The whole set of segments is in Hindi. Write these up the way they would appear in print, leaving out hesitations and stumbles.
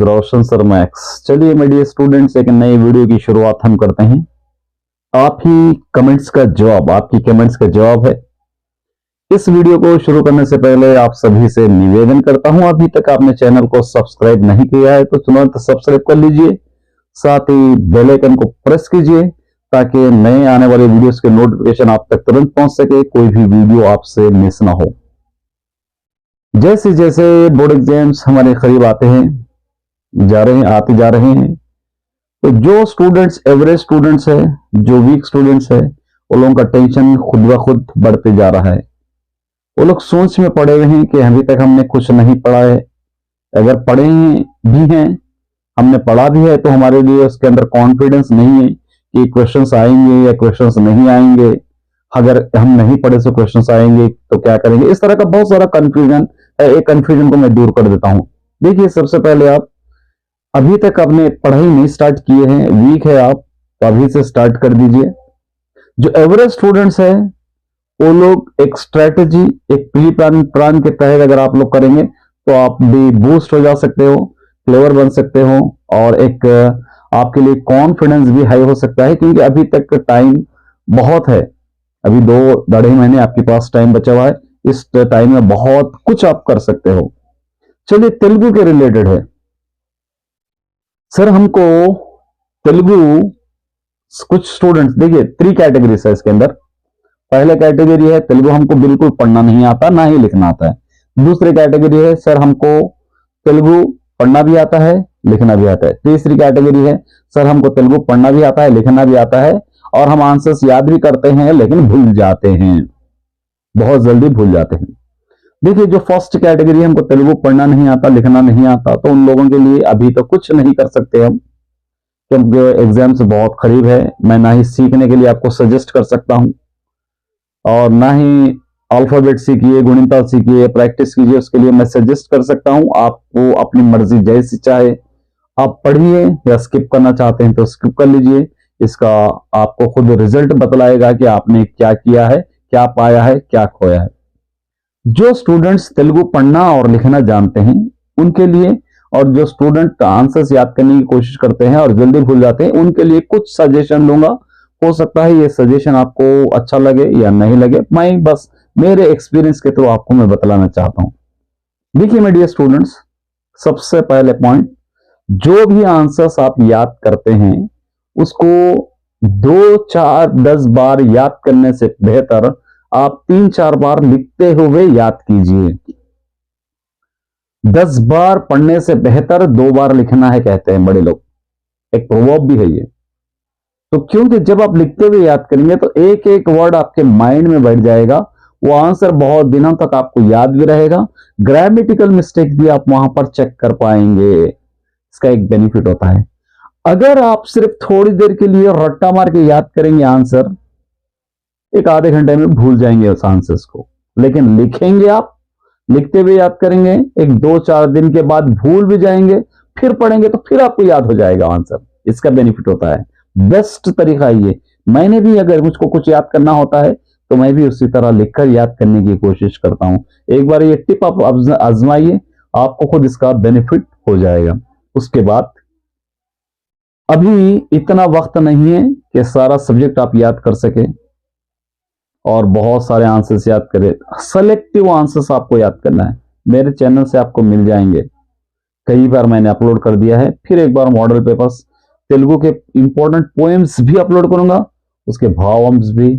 Is Roshan sir max. चलिए मेरे स्टूडेंट्स, एक नई वीडियो की शुरुआत हम करते हैं। आप ही कमेंट्स का जवाब, आपकी कमेंट्स का जवाब है। इस वीडियो को शुरू करने से पहले आप सभी से निवेदन करता हूं, अभी तक आपने चैनल को सब्सक्राइब नहीं किया है तो तुरंत सब्सक्राइब कर लीजिए, साथ ही बेल आइकन को प्रेस कीजिए ताकि नए आने वाले वीडियोस के नोटिफिकेशन आप तक तुरंत पहुंच सके, कोई भी वीडियो आपसे मिस ना हो। जैसे जैसे बोर्ड एग्जाम्स हमारे करीब आते हैं, आते जा रहे हैं, तो जो स्टूडेंट्स एवरेज स्टूडेंट्स है, जो वीक स्टूडेंट्स है, उन लोगों का टेंशन खुद ब खुद बढ़ते जा रहा है। वो लोग सोच में पड़े हुए हैं कि अभी तक हमने कुछ नहीं पढ़ा है। अगर पढ़े भी हैं, हमने पढ़ा भी है, तो हमारे लिए उसके अंदर कॉन्फिडेंस नहीं है कि क्वेश्चंस आएंगे या क्वेश्चंस नहीं आएंगे। अगर हम नहीं पढ़े तो क्वेश्चंस आएंगे तो क्या करेंगे, इस तरह का बहुत सारा कंफ्यूजन है। एक कंफ्यूजन को मैं दूर कर देता हूं। देखिए, सबसे पहले आप अभी तक आपने पढ़ाई नहीं स्टार्ट किए हैं, वीक है आप, तो अभी से स्टार्ट कर दीजिए। जो एवरेज स्टूडेंट्स है वो लोग एक स्ट्रेटेजी, एक प्री प्लान के तहत अगर आप लोग करेंगे तो आप भी बूस्ट हो जा सकते हो, क्लेवर बन सकते हो, और एक आपके लिए कॉन्फिडेंस भी हाई हो सकता है, क्योंकि अभी तक टाइम बहुत है। अभी 2-2.5 महीने आपके पास टाइम बचा हुआ है। इस टाइम में बहुत कुछ आप कर सकते हो। चलिए, तेलुगु के रिलेटेड है। सर, हमको तेलुगु कुछ स्टूडेंट्स, देखिए 3 कैटेगरीज है इसके अंदर। पहले कैटेगरी है तेलुगु हमको बिल्कुल पढ़ना नहीं आता, ना ही लिखना आता है। दूसरी कैटेगरी है सर हमको तेलुगु पढ़ना भी आता है, लिखना भी आता है। तीसरी कैटेगरी है सर हमको तेलुगु पढ़ना भी आता है, लिखना भी आता है, और हम आंसर्स याद भी करते हैं लेकिन भूल जाते हैं, बहुत जल्दी भूल जाते हैं। देखिए, जो फर्स्ट कैटेगरी है, हमको तेलुगु पढ़ना नहीं आता, लिखना नहीं आता, तो उन लोगों के लिए अभी तो कुछ नहीं कर सकते हम, क्योंकि एग्जाम से बहुत करीब है। मैं ना ही सीखने के लिए आपको सजेस्ट कर सकता हूं, और ना ही अल्फाबेट सीखिए, गुणित सीखिए, प्रैक्टिस कीजिए, उसके लिए मैं सजेस्ट कर सकता हूं। आपको अपनी मर्जी जैसी चाहे आप पढ़िए, या स्किप करना चाहते हैं तो स्किप कर लीजिए। इसका आपको खुद रिजल्ट बतलाएगा कि आपने क्या किया है, क्या पाया है, क्या खोया है। जो स्टूडेंट्स तेलुगु पढ़ना और लिखना जानते हैं उनके लिए, और जो स्टूडेंट आंसर्स याद करने की कोशिश करते हैं और जल्दी भूल जाते हैं, उनके लिए कुछ सजेशन लूंगा। हो सकता है ये सजेशन आपको अच्छा लगे या नहीं लगे, मैं बस मेरे एक्सपीरियंस के थ्रू आपको मैं बतलाना चाहता हूं। देखिए मेरे डियर स्टूडेंट्स, सबसे पहले पॉइंट, जो भी आंसर्स आप याद करते हैं उसको 2, 4, 10 बार याद करने से बेहतर आप 3-4 बार लिखते हुए याद कीजिए। 10 बार पढ़ने से बेहतर 2 बार लिखना है, कहते हैं बड़े लोग, एक प्रोवर्ब भी है ये। तो क्योंकि जब आप लिखते हुए याद करेंगे तो एक एक वर्ड आपके माइंड में बैठ जाएगा, वो आंसर बहुत दिनों तक आपको याद भी रहेगा। ग्रामेटिकल मिस्टेक भी आप वहां पर चेक कर पाएंगे। इसका एक बेनिफिट होता है। अगर आप सिर्फ थोड़ी देर के लिए रट्टा मार के याद करेंगे आंसर, एक आधे घंटे में भूल जाएंगे उस आंसर्स को। लेकिन लिखेंगे, आप लिखते हुए याद करेंगे, एक 2-4 दिन के बाद भूल भी जाएंगे, फिर पढ़ेंगे तो फिर आपको याद हो जाएगा आंसर। इसका बेनिफिट होता है। बेस्ट तरीका ये। मैंने भी, अगर मुझको कुछ याद करना होता है तो मैं भी उसी तरह लिखकर याद करने की कोशिश करता हूं। एक बार ये टिप आप आजमाइए, आपको खुद इसका बेनिफिट हो जाएगा। उसके बाद, अभी इतना वक्त नहीं है कि सारा सब्जेक्ट आप याद कर सके और बहुत सारे आंसर्स याद करें। सेलेक्टिव आंसर्स आपको याद करना है। मेरे चैनल से आपको मिल जाएंगे, कई बार मैंने अपलोड कर दिया है। फिर एक बार मॉडल पेपर्स, तेलुगु के इंपॉर्टेंट पोएम्स भी अपलोड करूंगा, उसके भावांश भी,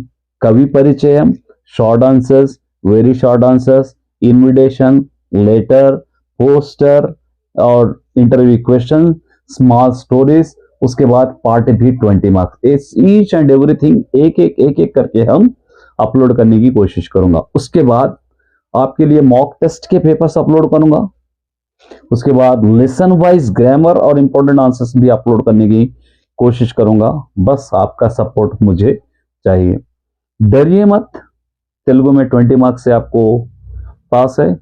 कवि परिचयम, short answers, very short answers, invitation letter, poster और इंटरव्यू क्वेश्चन, स्मॉल स्टोरीज। उसके बाद पार्ट भी 20 मार्क्स, ईच एंड एवरीथिंग एक एक करके हम अपलोड करने की कोशिश करूंगा। उसके बाद आपके लिए मॉक टेस्ट के पेपर्स अपलोड करूंगा। उसके बाद लेसन वाइज ग्रामर और इंपॉर्टेंट आंसर्स भी अपलोड करने की कोशिश करूंगा। बस आपका सपोर्ट मुझे चाहिए। डरिए मत, तेलुगु में 20 मार्क्स से आपको पास है,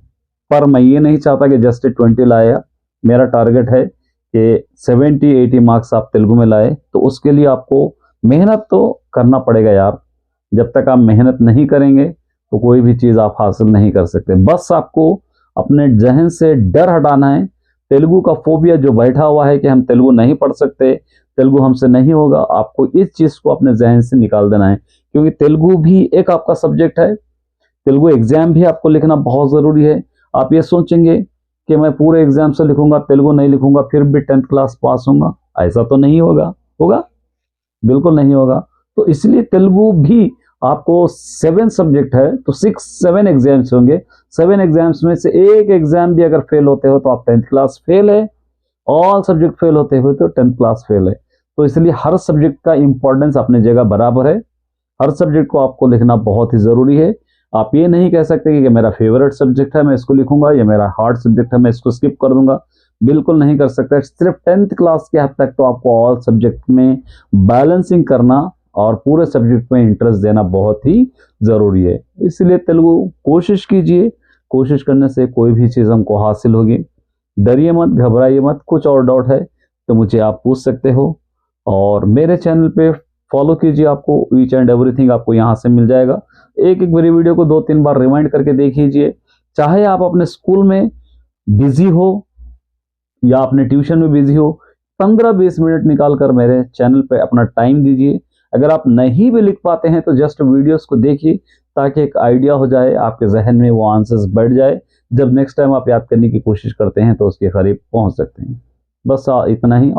पर मैं ये नहीं चाहता कि जस्ट 20 लाया। मेरा टारगेट है कि 70-80 मार्क्स आप तेलुगु में लाए। तो उसके लिए आपको मेहनत तो करना पड़ेगा यार। जब तक आप मेहनत नहीं करेंगे तो कोई भी चीज आप हासिल नहीं कर सकते। बस आपको अपने जहन से डर हटाना है। तेलुगु का फोबिया जो बैठा हुआ है कि हम तेलुगु नहीं पढ़ सकते, तेलुगु हमसे नहीं होगा, आपको इस चीज़ को अपने जहन से निकाल देना है, क्योंकि तेलुगु भी एक आपका सब्जेक्ट है। तेलुगु एग्जाम भी आपको लिखना बहुत ज़रूरी है। आप ये सोचेंगे कि मैं पूरे एग्जाम से लिखूंगा, तेलुगु नहीं लिखूंगा, फिर भी 10th क्लास पास होगा, ऐसा तो नहीं होगा। होगा? बिल्कुल नहीं होगा। तो इसलिए तेलुगु भी आपको 7 सब्जेक्ट है, तो 7 एग्जाम्स होंगे। 7 एग्जाम्स में से एक एग्जाम भी अगर फेल होते हो तो आप 10th क्लास फेल है, ऑल सब्जेक्ट फेल होते हुए तो 10th क्लास फेल है। तो इसलिए हर सब्जेक्ट का इंपॉर्टेंस अपनी जगह बराबर है। हर सब्जेक्ट को आपको लिखना बहुत ही ज़रूरी है। आप ये नहीं कह सकते कि मेरा फेवरेट सब्जेक्ट है मैं इसको लिखूंगा, या मेरा हार्ड सब्जेक्ट है मैं इसको स्किप कर दूंगा। बिल्कुल नहीं कर सकते। सिर्फ 10th क्लास के हद तक तो आपको ऑल सब्जेक्ट में बैलेंसिंग करना और पूरे सब्जेक्ट में इंटरेस्ट देना बहुत ही ज़रूरी है। इसलिए तेलुगु कोशिश कीजिए, कोशिश करने से कोई भी चीज़ हमको हासिल होगी। डरिए मत, घबराइए मत। कुछ और डाउट है तो मुझे आप पूछ सकते हो, और मेरे चैनल पे फॉलो कीजिए, आपको ईच एंड एवरीथिंग आपको यहाँ से मिल जाएगा। एक एक मेरी वीडियो को 2-3 बार रिवाइंड करके देख लीजिए। चाहे आप अपने स्कूल में बिजी हो या अपने ट्यूशन में बिजी हो, 15-20 मिनट निकाल कर मेरे चैनल पे अपना टाइम दीजिए। अगर आप नहीं भी लिख पाते हैं तो जस्ट वीडियोस को देखिए, ताकि एक आइडिया हो जाए, आपके जहन में वो आंसर्स बैठ जाए। जब नेक्स्ट टाइम आप याद करने की कोशिश करते हैं तो उसके करीब पहुंच सकते हैं। बस इतना ही।